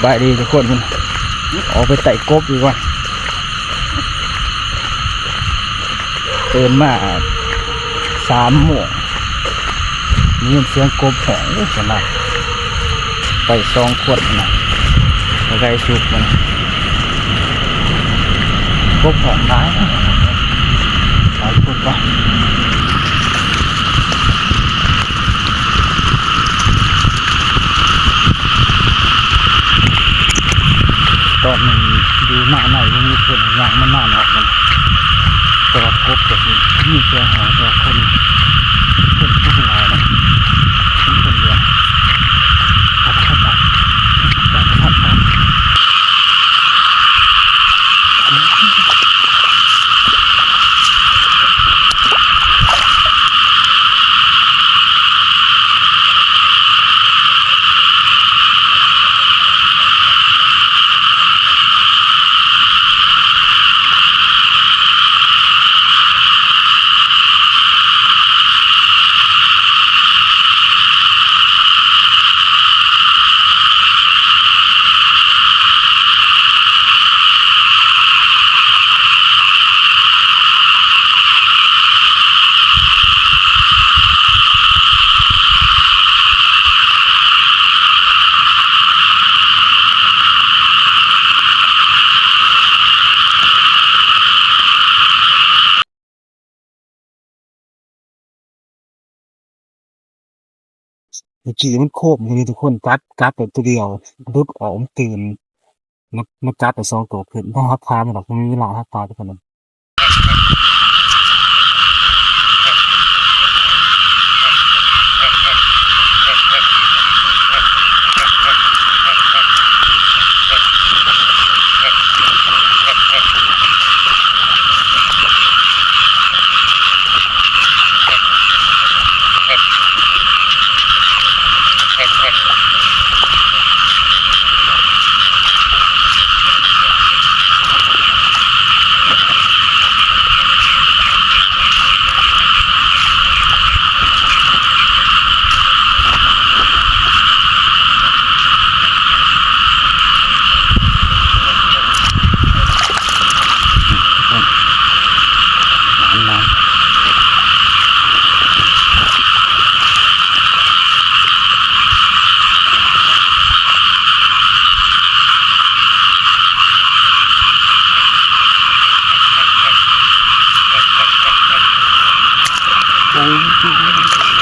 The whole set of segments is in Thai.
บายดีทุกคนมันออกไปไต่กบดีกว่าตื่นมา3 โมงมีเสียงกบแข็งสนับไป2 ขวดนะแล้วไก่สุกมันกบแข็งร้ายหลายคนก็ตอนนี้ดูหน้าไหนมันมีคนอย่างมันน่าหนอกมันตัวกบแบบนี้มีเสียงหอตัวคนผู้ชายนะคนเดียวพัดเข้าไปแต่ไม่พัดกันจีมันโคบอย่างนี้ทุกคนกัดแต่ตัวเดียวรุดออกตื่นมันกัดแต่2 ตัวขึ้นต้องหักพามันหรอกมันมีเวลาหักพาทุกคน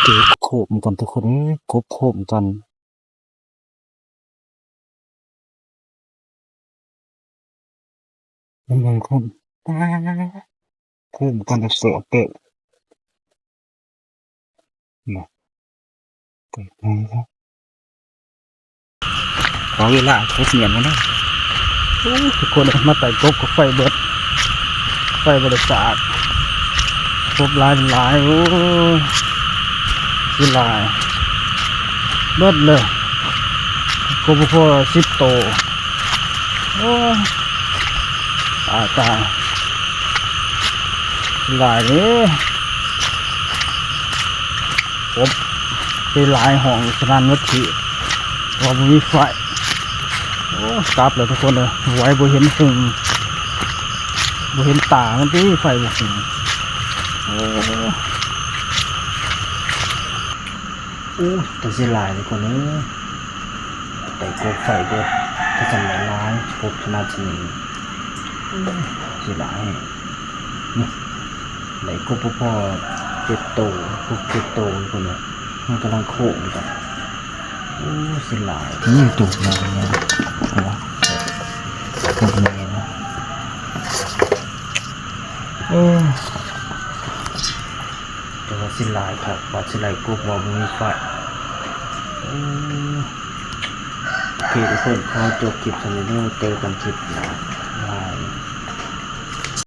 เจอโคบเหมือนกันทุกคนโคบเหมือนกันบางคนโคบเหมือนกันแต่เสียเตะนะเตะนะครับขอเวลาเขาเสียนมาได้ทุกคนมาไต่กบกับไฟเบิดไฟบริษัทกบลายโอ้ยลายเบิดเลยกบพอ10 โตโอ้ตายลายนี้ผมไปลายห้องสนานวัตถุว่ามีไฟโอ้กลับเลยทุกคนเลยไว้บ่เห็นถึงบ่เห็นตามันที่ไฟบ่ถึงโอ้แต่เสียลายทุกคนเลยแต่กบไฟเบิดถ้าจำร้ายกบขนาดนี้เสียลายนี่ไหนกบพ่อ7 โตพวก7 โตคนเนี่ยมันกำลังโค้งกันโอ้เสียลายนี่ตุกมาเนี่ยตรงนี้นะแต่ว่าเสียลายครับว่าเสียลายกบว่ามีไฟโอเคทุกคนขอจบคลิปสำหรับนี้เจอกันคลิปหน้า